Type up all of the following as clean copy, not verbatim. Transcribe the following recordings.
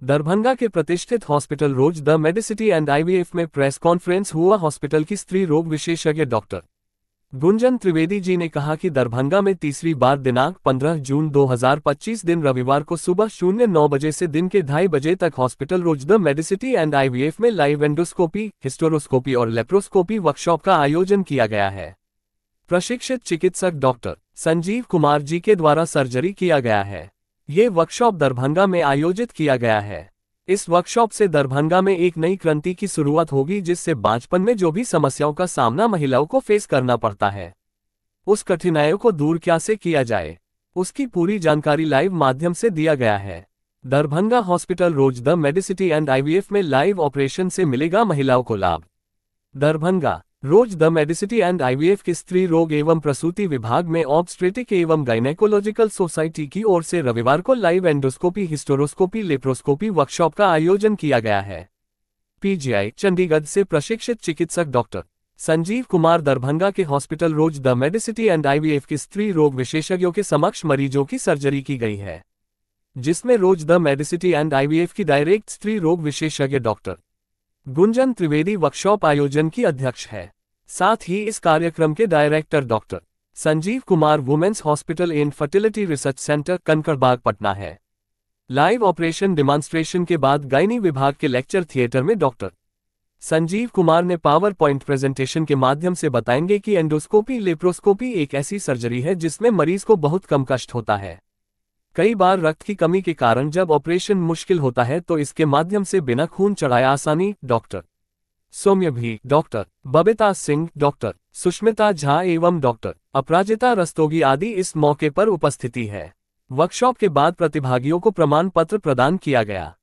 दरभंगा के प्रतिष्ठित hospital Rose the Medicity and IVF में प्रेस कॉन्फ्रेंस हुआ। हॉस्पिटल की स्त्री रोग विशेषज्ञ डॉक्टर गुंजन त्रिवेदी जी ने कहा कि दरभंगा में तीसरी बार दिनांक 15 जून 2025 दिन रविवार को सुबह 09 बजे से दिन के 2:30 बजे तक hospital Rose the Medicity and IVF में लाइव एंडोस्कोपी, हिस्टेरोस्कोपी और लेप्रोस्कोपी वर्कशॉप का आयोजन किया गया है। प्रशिक्षित चिकित्सक डॉक्टर संजीव कुमार जी के द्वारा सर्जरी किया गया है। ये वर्कशॉप दरभंगा में आयोजित किया गया है। इस वर्कशॉप से दरभंगा में एक नई क्रांति की शुरुआत होगी, जिससे बांझपन में जो भी समस्याओं का सामना महिलाओं को फेस करना पड़ता है, उस कठिनाइयों को दूर कैसे किया जाए, उसकी पूरी जानकारी लाइव माध्यम से दिया गया है। Darbhanga hospital Rose the Medicity and IVF में लाइव ऑपरेशन से मिलेगा महिलाओं को लाभ। Darbhanga Rose the Medicity and IVF के स्त्री रोग एवं प्रसूति विभाग में ऑब्स्टेट्रिक एवं गायनेकोलॉजिकल सोसाइटी की ओर से रविवार को live endoscopy, hysteroscopy, laparoscopy workshop का आयोजन किया गया है। पीजीआई चंडीगढ़ से प्रशिक्षित चिकित्सक डॉक्टर संजीव कुमार दरभंगा के hospital Rose the Medicity and IVF के स्त्री रोग विशेषज्ञों के समक्ष मरीजों की सर्जरी की गई है, जिसमें रोज द मेडिसिटी एंड आईवीएफ की डायरेक्ट स्त्री रोग विशेषज्ञ डॉक्टर गुंजन त्रिवेदी वर्कशॉप आयोजन की अध्यक्ष है। साथ ही इस कार्यक्रम के director doctor Sanjeev Kumar women's hospital and fertility research centre Kankarbagh Patna है। लाइव ऑपरेशन डिमॉन्स्ट्रेशन के बाद गायनी विभाग के लेक्चर थिएटर में डॉक्टर संजीव कुमार ने पावर पॉइंट प्रेजेंटेशन के माध्यम से बताएंगे कि एंडोस्कोपी, लेप्रोस्कोपी एक ऐसी सर्जरी है जिसमें मरीज को बहुत कम कष्ट होता है। कई बार रक्त की कमी के कारण जब ऑपरेशन मुश्किल होता है तो इसके माध्यम से बिना खून चढ़ाए आसानी। डॉक्टर सौम्य भी, डॉक्टर बबीता सिंह, डॉक्टर सुष्मिता झा एवं डॉक्टर अपराजिता रस्तोगी आदि इस मौके पर उपस्थिति है। वर्कशॉप के बाद प्रतिभागियों को प्रमाण पत्र प्रदान किया गया।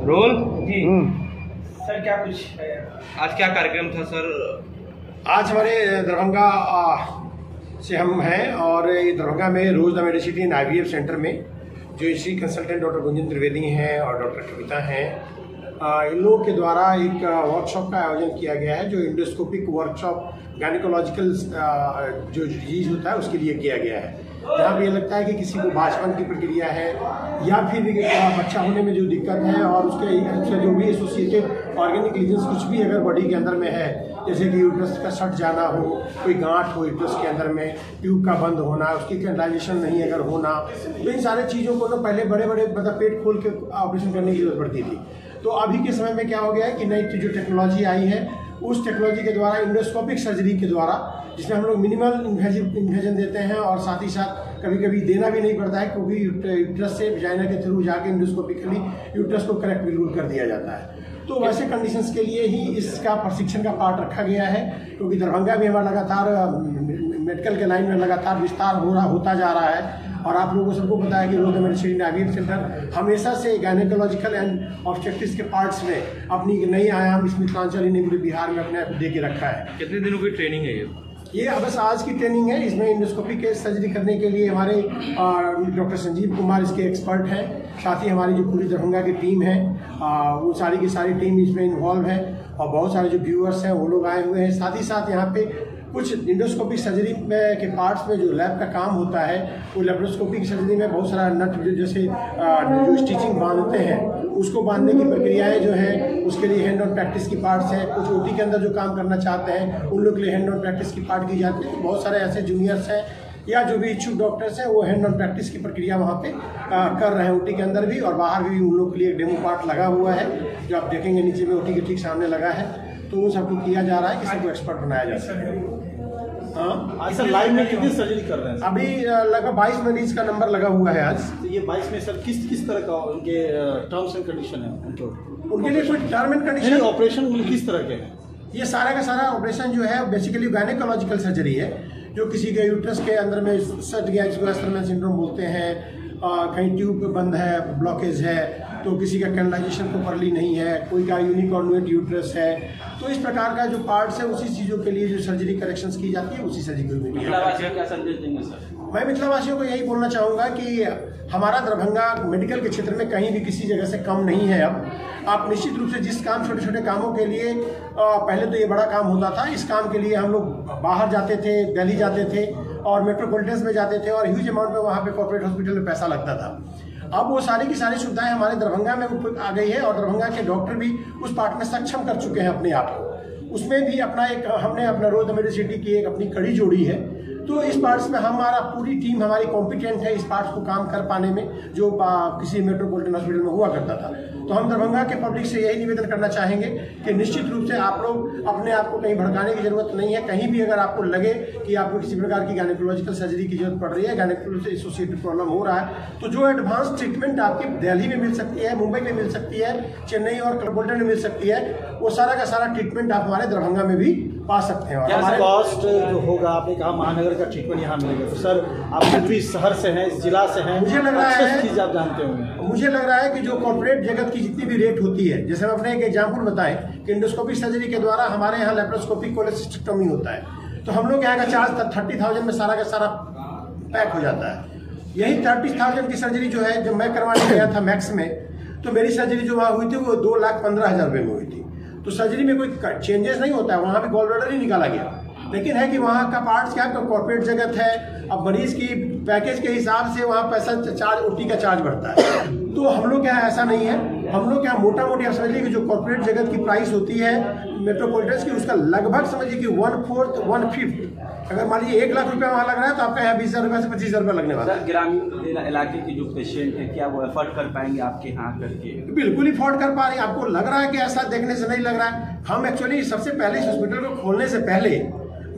रोल जी सर, क्या कुछ आज क्या कार्यक्रम था सर? आज हमारे दरभंगा से हम हैं और दरभंगा में Rose the Medicity and IVF centre में जो इसी कंसल्टेंट डॉक्टर गुंजन त्रिवेदी हैं और डॉक्टर कविता हैं, इन लोगों के द्वारा एक वर्कशॉप का आयोजन किया गया है, जो इंडोस्कोपिक वर्कशॉप गायनेकोलॉजिकल जो डिजीज होता है उसके लिए किया गया है। जहाँ पे ये लगता है कि किसी को बांझपन की प्रक्रिया है या फिर बच्चा होने में जो दिक्कत है और उसके जो भी एसोसिएटेड ऑर्गेनिक लीजन्स कुछ भी अगर बॉडी के अंदर में है, जैसे कि यूट्रस का सट जाना हो, कोई गांठ हो यूट्रस के अंदर में, ट्यूब का बंद होना, उसकी कैंडाइजेशन नहीं अगर होना, तो इन सारे चीज़ों को ना पहले बड़े बड़े मतलब पेट खोल के ऑपरेशन करने की जरूरत पड़ती थी। तो अभी के समय में क्या हो गया है कि नई जो टेक्नोलॉजी आई है, उस टेक्नोलॉजी के द्वारा इंडोस्कोपिक सर्जरी के द्वारा, जिसमें हम लोग मिनिमल इन्वेजन देते हैं और साथ ही साथ कभी कभी देना भी नहीं पड़ता है, क्योंकि यूट्रस से वजाइना के थ्रू जाके इंडोस्कोपिकली यूट्रस को करेक्ट बिल्कुल कर दिया जाता है। तो वैसे कंडीशंस के लिए ही इसका प्रशिक्षण का पार्ट रखा गया है, क्योंकि दरभंगा में हमारा लगातार मेडिकल के लाइन में लगातार विस्तार होता जा रहा है। और आप लोगों को सबको पता है कि Rose the Medicity and IVF centre हमेशा से गायनेकोलॉजिकल एंड ऑब्स्टेट्रिक्स के पार्ट्स में अपनी नई आयाम इस मिथिलांचल ने पूरे बिहार में अपने दे के रखा है। कितने दिनों की ट्रेनिंग है ये? ये बस आज की ट्रेनिंग है। इसमें इंडोस्कोपी के सर्जरी करने के लिए हमारे डॉक्टर संजीव कुमार इसके एक्सपर्ट हैं। साथ ही हमारी जो पूरी दरभंगा की टीम है वो सारी की सारी टीम इसमें इन्वॉल्व है और बहुत सारे जो व्यूअर्स हैं वो लोग आए हुए हैं। साथ ही साथ यहाँ पे कुछ इंडोस्कोपिक सर्जरी में के पार्ट्स में जो लैब का काम होता है वो लेप्रोस्कोपिक सर्जरी में बहुत सारा नट जैसे जो स्टिचिंग बांधते हैं उसको बांधने की प्रक्रियाएं जो है उसके लिए हैंड ऑन प्रैक्टिस की पार्ट्स हैं। कुछ ओटी के अंदर जो काम करना चाहते हैं उन लोग के लिए हैंड ऑन प्रैक्टिस की पार्ट की जाती है। बहुत सारे ऐसे जूनियर्स हैं या जो भी इच्छुक डॉक्टर्स हैं वो हैंड ऑन प्रैक्टिस की प्रक्रिया वहाँ पे कर रहे हैं ओटी के अंदर भी और बाहर भी उन लोग के लिए एक डेमो पार्ट लगा हुआ है जो आप देखेंगे नीचे में ओटी के ठीक सामने लगा है। तो उन सबको किया जा रहा है कि सबको एक्सपर्ट बनाया जा सके। हाँ, सर लाइव में कितनी सर्जरी कर रहे हैं? अभी लगभग 22 मरीज का नंबर लगा हुआ है आज। तो ये 22 में सर किस तरह का उनके टर्म्स एंड कंडीशन है? उनके लिए कोई टर्म एंड कंडीशन ऑपरेशन किस तरह के हैं? ये सारा का सारा ऑपरेशन जो है बेसिकली गायनेकोलॉजिकल सर्जरी है। जो किसी के यूट्रस के अंदर में सट गया जिसको वेस्टरमैन सिंड्रोम बोलते हैं, कहीं ट्यूब बंद है, ब्लॉकेज है, तो किसी का कैनलाइजेशन प्रॉपर्ली नहीं है, कोई का यूनिकॉर्नुएट यूट्रस है, तो इस प्रकार का जो पार्ट्स है उसी चीज़ों के लिए जो सर्जरी करेक्शंस की जाती है उसी सर्जरी को क्या संदेश देंगे सर? मैं मिथिलावासियों को यही बोलना चाहूँगा कि हमारा दरभंगा मेडिकल के क्षेत्र में कहीं भी किसी जगह से कम नहीं है। अब आप निश्चित रूप से जिस काम छोटे छोटे कामों के लिए पहले तो ये बड़ा काम होता था, इस काम के लिए हम लोग बाहर जाते थे, दिल्ली जाते थे और मेट्रोपॉलिटन्स में जाते थे और ह्यूज अमाउंट में वहाँ पे कॉर्पोरेट हॉस्पिटल में पैसा लगता था। अब वो सारी की सारी सुविधाएं हमारे दरभंगा में आ गई है और दरभंगा के डॉक्टर भी उस पार्ट में सक्षम कर चुके हैं अपने आप को। उसमें भी हमने अपना रोज द मेडिसिटी की एक अपनी कड़ी जोड़ी है। तो इस पार्ट्स में हमारा पूरी टीम हमारी कॉम्पिटेंट है इस पार्ट्स को काम कर पाने में जो किसी मेट्रोपॉलिटन हॉस्पिटल में हुआ करता था। तो हम दरभंगा के पब्लिक से यही निवेदन करना चाहेंगे कि निश्चित रूप से आप लोग अपने आप को कहीं भड़काने की जरूरत नहीं है। कहीं भी अगर आपको लगे कि आपको किसी प्रकार की गायनेकोलॉजिकल सर्जरी की जरूरत पड़ रही है, गायनेकोलॉजी से एसोसिएटेड प्रॉब्लम हो रहा है, तो जो एडवांस ट्रीटमेंट आपकी दिल्ली में मिल सकती है, मुंबई में मिल सकती है, चेन्नई और मेट्रोपॉलिटन में मिल सकती है, वो सारा का सारा ट्रीटमेंट आप हमारे दरभंगा में भी पा सकते हैं। हमारे कॉस्ट जो होगा, आपने कहा महानगर का ट्रीटमेंट यहाँ मिलेगा, तो सर आप भी इस शहर से हैं, इस जिला से हैं, मुझे लग रहा है चीज़ आप जानते होंगे। मुझे लग रहा है कि जो कॉर्पोरेट जगत की जितनी भी रेट होती है, जैसे हम अपने एक एग्जाम्पल बताएं कि इंडोस्कोपिक सर्जरी के द्वारा हमारे यहाँ लेप्रोस्कोपिक कोलेसिस्टेक्टोमी होता है, तो हम लोग यहाँ का चार्ज 30,000 में सारा का सारा पैक हो जाता है। यही 30,000 की सर्जरी जो है, जब मैं करवाने गया था मैक्स में, तो मेरी सर्जरी जो वहाँ हुई थी वो 2,15,000 रुपये में हुई थी। तो सर्जरी में कोई चेंजेस नहीं होता है, वहाँ पे गॉल ब्लैडर ही निकाला गया। लेकिन है कि वहाँ का पार्ट्स क्या है, कॉर्पोरेट जगत है, अब मरीज की पैकेज के हिसाब से वहाँ पैसा चार्ज ओटी का चार्ज बढ़ता है। तो हम लोग यहाँ ऐसा नहीं है, हम लोग यहाँ मोटा मोटी आप समझिए कि जो कॉर्पोरेट जगत की प्राइस होती है मेट्रोपॉलिटन्स की, उसका लगभग समझिए कि 1/4 1/5 अगर मान लीजिए 1 लाख रुपया वहाँ लग रहा है तो आपका यहाँ 20,000 रुपये से 25,000 रुपये लगने वाला है। ग्रामीण इलाके के जो पेशेंट है क्या वो एफर्ट कर पाएंगे आपके यहाँ करके? बिल्कुल अफोर्ड कर पा रहे हैं। आपको लग रहा है कि ऐसा देखने से नहीं लग रहा है। हम एक्चुअली सबसे पहले इस हॉस्पिटल को खोलने से पहले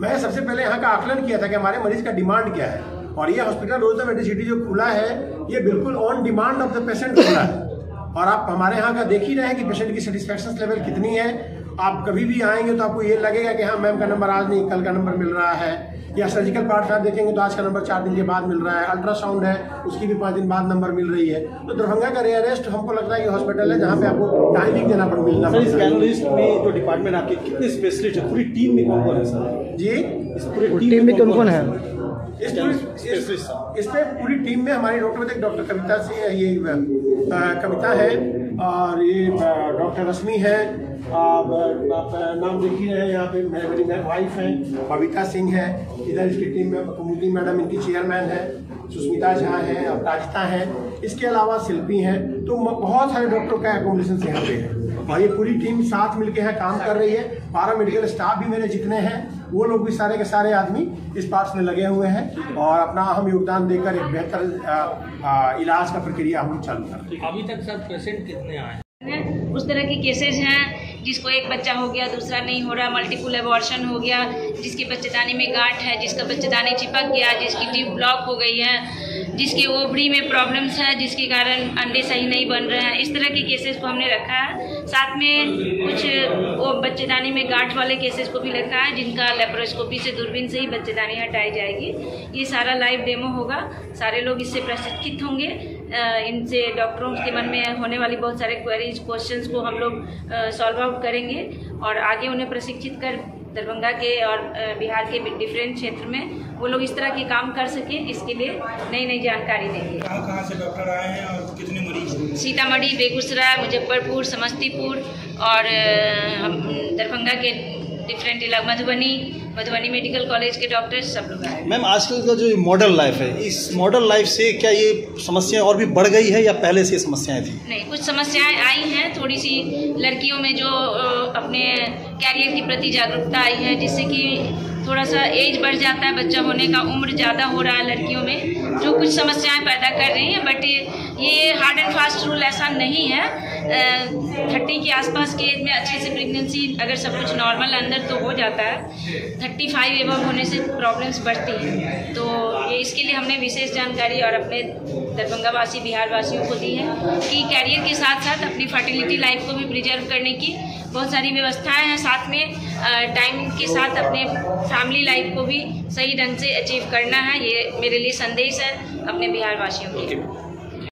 मैं सबसे पहले यहाँ का आकलन किया था कि हमारे मरीज का डिमांड क्या है, और ये हॉस्पिटल रोज द मेडिसिटी जो खुला है ये बिल्कुल on demand of the patient खुला है। और आप हमारे यहाँ का देख ही रहे हैं कि पेशेंट की सेटिस्फेक्शन लेवल कितनी है। आप कभी भी आएंगे तो आपको ये लगेगा कि हाँ मैम का नंबर आज नहीं कल का नंबर मिल रहा है, या सर्जिकल पार्ट आप देखेंगे तो आज का नंबर 4 दिन के बाद मिल रहा है, अल्ट्रासाउंड है उसकी भी 5 दिन बाद नंबर मिल रही है। तो दरभंगा का रेयरेस्ट हमको लगता है कि हॉस्पिटल है जहाँ पे आपको टाइमिंग देना पड़ मिलना। सर इस कैनोलिस्ट में जो डिपार्टमेंट आपके कितने स्पेशलिस्ट है, पूरी टीम में कौन कौन है सर? जी इस पूरी टीम में कौन कौन है? इस पे पूरी टीम में हमारी डॉक्टर कविता से ये कविता है और ये डॉक्टर रश्मि है, नाम देख ही रहे हैं यहाँ पे, मेरी वाइफ है बबीता सिंह है, इधर इसकी टीम में कुमुदी मैडम इनकी चेयरमैन है, सुस्मिता झा है, अपराजिता है, इसके अलावा शिल्पी हैं। तो बहुत सारे डॉक्टरों का एकोमोडेशन यहाँ पे है और ये पूरी टीम साथ मिलके यहाँ काम कर रही है। पारा मेडिकल स्टाफ भी मेरे जितने हैं वो लोग भी सारे के सारे आदमी इस पार्ट्स में लगे हुए हैं और अपना अहम योगदान देकर एक बेहतर इलाज का प्रक्रिया हम चालू कर रहे हैं। अभी तक सर पेशेंट कितने आए? उस तरह के केसेज हैं जिसको एक बच्चा हो गया दूसरा नहीं हो रहा, मल्टीपल एबॉर्शन हो गया, जिसके बच्चेदानी में गांठ है, जिसका बच्चेदानी चिपक गया, जिसकी ट्यूब ब्लॉक हो गई है, जिसके ओवरी में प्रॉब्लम्स है जिसके कारण अंडे सही नहीं बन रहे हैं। इस तरह के केसेस को हमने रखा है। साथ में कुछ वो बच्चेदानी में गांठ वाले केसेस को भी रखा है जिनका लेप्रोस्कोपी से दूरबीन से ही बच्चेदानी हटाई जाएगी। ये सारा लाइव डेमो होगा, सारे लोग इससे प्रशिक्षित होंगे। इनसे डॉक्टरों के मन में होने वाली बहुत सारे क्वेरीज क्वेश्चंस को हम लोग सॉल्व आउट करेंगे और आगे उन्हें प्रशिक्षित कर दरभंगा के और बिहार के डिफरेंट क्षेत्र में वो लोग इस तरह के काम कर सके, इसके लिए नई नई जानकारी देंगे। कहाँ से डॉक्टर आए हैं और कितने मरीज हैं? सीतामढ़ी, बेगूसराय, मुजफ्फरपुर, समस्तीपुर और दरभंगा के डिफरेंट इलाके, मधुबनी मेडिकल कॉलेज के डॉक्टर सब लोग आए। मैम, आजकल का जो मॉडर्न लाइफ है, इस मॉडर्न लाइफ से क्या ये समस्याएं और भी बढ़ गई है या पहले से समस्याएं थी? नहीं, कुछ समस्याएं आई हैं, थोड़ी सी लड़कियों में जो अपने कैरियर के प्रति जागरूकता आई है, जिससे कि थोड़ा सा एज बढ़ जाता है, बच्चा होने का उम्र ज़्यादा हो रहा है लड़कियों में, जो कुछ समस्याएं पैदा कर रही हैं। बट ये हार्ड एंड फास्ट रूल ऐसा नहीं है। 30 के आसपास के एज में अच्छे से प्रेगनेंसी अगर सब कुछ नॉर्मल अंदर तो हो जाता है, 35 एबव होने से प्रॉब्लम्स बढ़ती हैं। तो ये इसके लिए हमने विशेष जानकारी और अपने दरभंगा वासी, बिहार वासियों को दी है कि कैरियर के साथ साथ अपनी फर्टिलिटी लाइफ को भी प्रिजर्व करने की बहुत सारी व्यवस्थाएं हैं, साथ में टाइम के साथ अपने फैमिली लाइफ को भी सही ढंग से अचीव करना है। ये मेरे लिए संदेश है अपने बिहार वासियों के लिए।